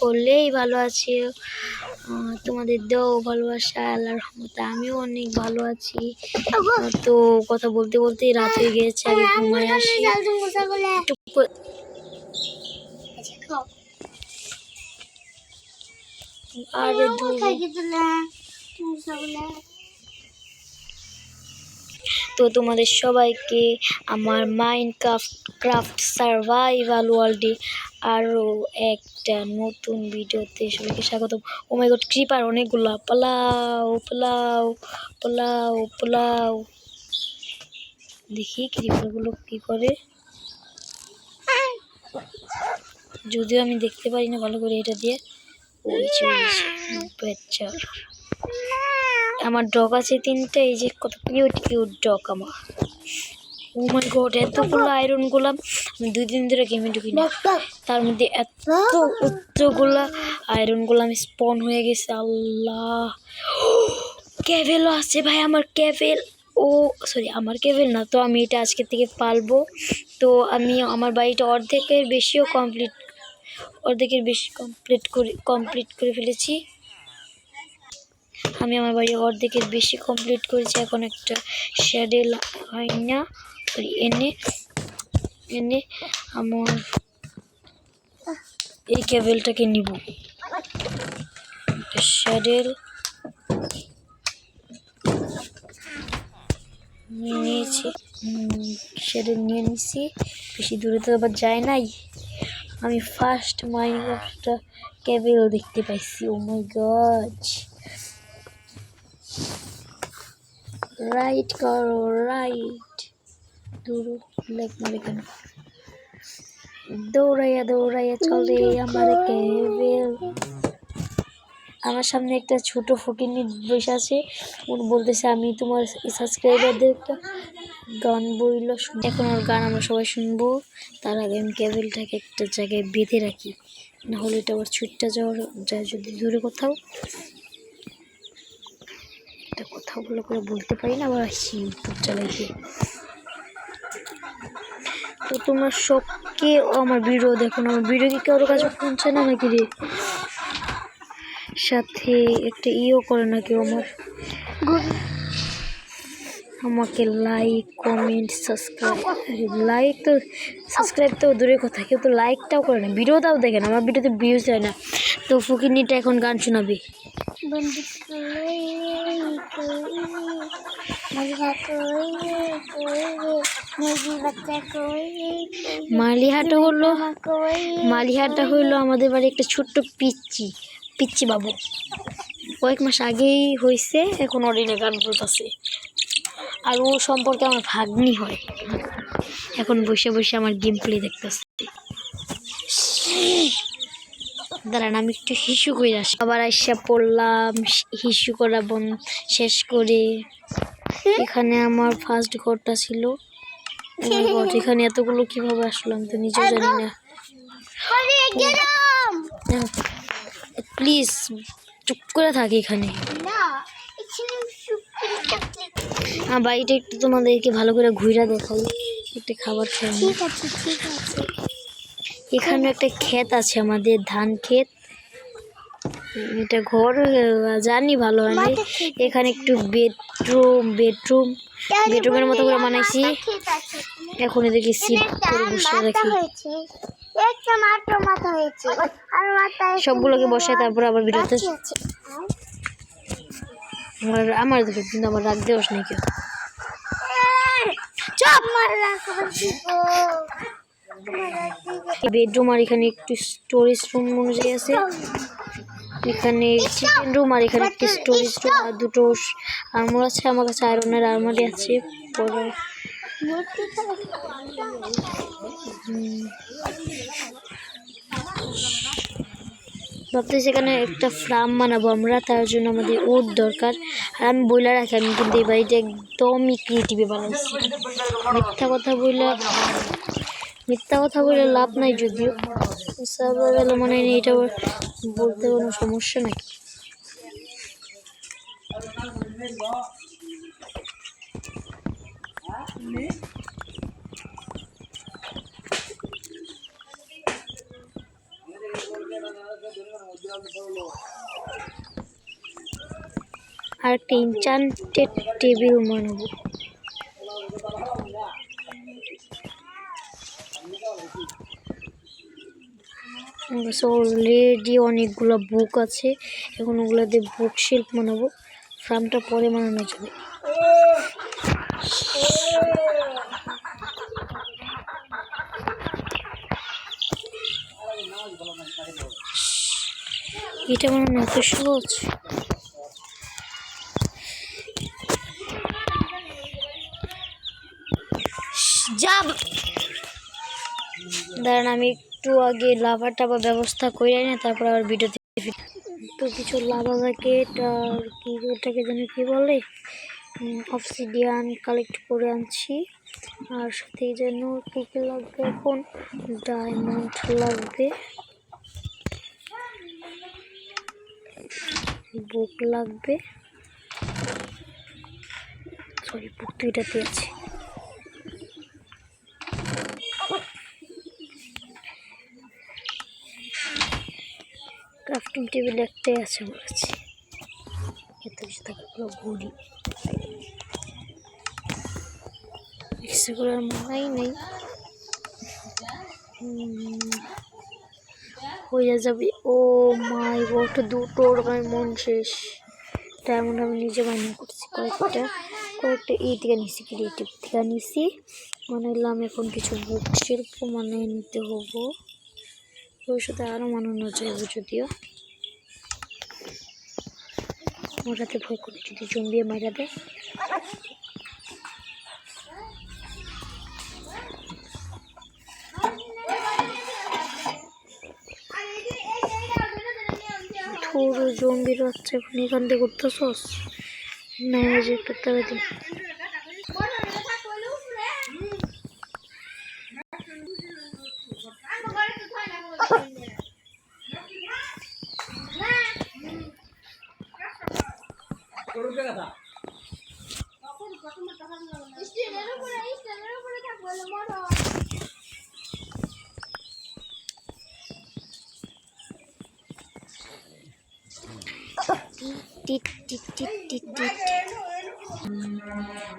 করলেই ভালো আছি। তোমাদের দেও ভালোবাসা আল্লাহর রহমতে আমিও অনেক ভালো আছি। তো কথা বলতে বলতে রাত হয়ে গেছে, আমি ঘুমায় আসি। আরে তো তোমাদের সবাইকে আমার মাইনক্রাফট সার্ভাইভাল ওয়ার্ল্ডে আরও একটা নতুন ভিডিওতে সবাইকে স্বাগতম। ও মাই গড, ক্রিপার অনেকগুলো! পালাও পালাও পালাও পালাও। দেখি ক্রিপারগুলো কি করে, যদিও আমি দেখতে পারি না ভালো করে এটা দিয়ে। বাচ্চা আমার ডগ আছে 3টা, এই যে কত কিউট কিউট ডগ আমার। ও মাই গড, এতগুলো আয়রন গোলাম! আমি 2 দিন ধরে গেমে ঢুকি না, তার মধ্যে এতগুলা আয়রন গোলাম স্পন হয়ে গেছে। আল্লাহ, ক্যাভেলও আছে ভাই, আমার ক্যাভেল। ও সরি, আমার ক্যাভেল না তো, আমি এটা আজকে থেকে পালবো। তো আমি আমার বাড়িটা অর্ধেকের বেশি কমপ্লিট করে ফেলেছি। আমি আমার বাড়ি অর্ধেকের বেশি কমপ্লিট করেছি। এখন একটা শ্যাডেল হয় না এনে আমার এই কেবলটাকে নিব। শ্যাডেল নিয়ে নিয়েছি, শ্যাডেল নিয়ে নিছি। বেশি দূরে তো আবার যায় নাই। আমি ফার্স্ট মাইনক্রাফটটা কেবল দেখতে পাইছি। ও মাই গড, রাইট করো রাইট। দূর লেগ মারে কেন? দৌড়াইয়া চলে আমার কেবল। আমার সামনে একটা ছোট ফকিন্নি বসে আছে, ওর বলতেছে আমি তোমার সাবস্ক্রাইবারদের একটা গান বইল। এখন ওর গান আমরা সবাই শুনবো। তার আগে আমি কেবলটাকে একটা জায়গায় বেঁধে রাখি, না হলে এটা আবার ছুটটা যায় যদি দূরে কোথাও। একটা কথা ভালো করে বলতে পারি না, আবার আসছি ইউটিউব চালাইতে। তো তোমার সবকে আমার ভিডিও দেখো না, আমার ভিডিও কি কারো কাছে শুনছে না নাকি রে? সাথে একটা করে না কেউ আমাকে লাইক কমেন্ট সাবস্ক্রাইব তো দূরের কথা, কেউ তো লাইকটাও করে না, ভিডিওটাও দেখে না। আমার ভিডিওতে ভিউজ হয় না। তো ফকিরনিটা এখন গান শোনাবে। মালিহাটা হইলো আমাদের বাড়ি একটা ছোট্ট পিচ্চি বাবু। কয়েক মাস আগেই হয়েছে, এখন অরিনে গান বলতেছে। আর ও সম্পর্কে আমার ভাগ্নি হয়। এখন বসে বসে আমার গেম প্লে দেখতেছে। দাঁড়ান, আমি একটু হিসু করে আসি। আবার আইসা পড়লাম, হিসু করা শেষ করে। এখানে আমার ফার্স্ট ঘরটা ছিল। এখানে এতগুলো কিভাবে আসলাম তো নিজেও জানি না। প্লিজ চুপ করে থাকি এখানে। বাড়িটা একটু তোমাদেরকে ভালো করে ঘুরে দেখাই, একটা খাবার খাই। এখানে একটা ক্ষেত আছে আমাদের, ধান ক্ষেত। এটা ঘর জানি ভালো হয়নি। এখানে একটু বেডরুমের মতো করে বানাইছি। এখন এদেরকে সিট করে বসে রাখি, সবগুলোকে বসাই, তারপর আবার বিরতে আমার দেখে। কিন্তু আমার রাগ দেওয়াস নাকি বেডরুম, আর এখানে একটু স্টোরেজ রুম অনুযায়ী আছে। এখানে চিকেন রুম, আর এখানে একটি স্টোরেজ রুম, আর দুটো আর্মার আছে। আমার কাছে আয়রনের আর্মারি আছে। পরে ভাবতেছি সেখানে একটা ফার্ম বানাবো আমরা, তার জন্য আমাদের উড দরকার। আর আমি বইলা রাখি, আমি কিন্তু এই বাড়িটা একদমই ক্রিয়েটিভে বানাইছি। মিথ্যা কথা বলে লাভ নাই, যদিও মানে এটা বলতে কোনো সমস্যা নাকি। আর একটা ইনচান্টেড টেবিল বানাবো। অলরেডি অনেকগুলো বুক আছে, এখন ওগুলো দিয়ে বুক শেলফ বানাবো। ফার্মটা পরে বানানো যাবে। এটা বানানো এত সহজ। দাঁড়ান, আমি একটু আগে লাভা টাভা ব্যবস্থা করে না, তারপর আবার ভিডিওতে তো কিছু লাভা জ্যাকেট আর কি ওটাকে যেন কি বলে, অবসিডিয়ান কালেক্ট করে আনছি। আর সাথে যেন কী কী লাগবে, এখন ডায়মন্ড লাগবে, বুক লাগবে, সরি বুক দুইটাতে আছে। ক্রাফটিং টেবিল একটাই আছে আমার কাছে, এত কিছু থাকাগুলো ঘুরি কিছু করার মানাই নেই, হয়ে যাবে। ও মাই গড, দুটো ওরকম মন শেষ। ডায়মন্ড আমি নিজে বানিয়ে করছি, কয়েকটা থেকে নিছি, ক্রিয়েটিভ থেকে নিছি, বানাইলাম। এখন কিছু বুক শিল্প বানিয়ে নিতে হবো, ভবিষ্যতে আরও বানানো যাবে। যদিও ওটাতে ভয় করি যদি জম্বিয়ে মারা দেয়। পুরো জম্বির বাচ্চা এখন এখান থেকে করতেছস না, যে করতে হবে।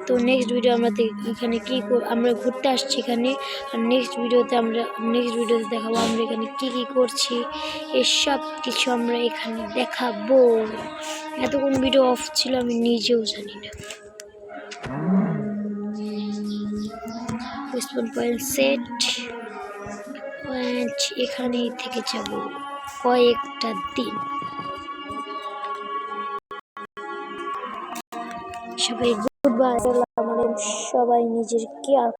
তো নেক্সট ভিডিও আমরা এখানে কি আমরা ঘুরতে আসছি এখানে, আর নেক্সট ভিডিওতে দেখাবো আমরা এখানে কি কি করছি, এসব কিছু আমরা এখানে দেখাবো। এতক্ষণ ভিডিও অফ ছিল আমি নিজেও জানি না। পয়েন্ট সেট পয়েন্ট এখানেই থেকে যাব কয়েকটা দিন। সবাই গুড বাই। সবাই নিজের কেয়ার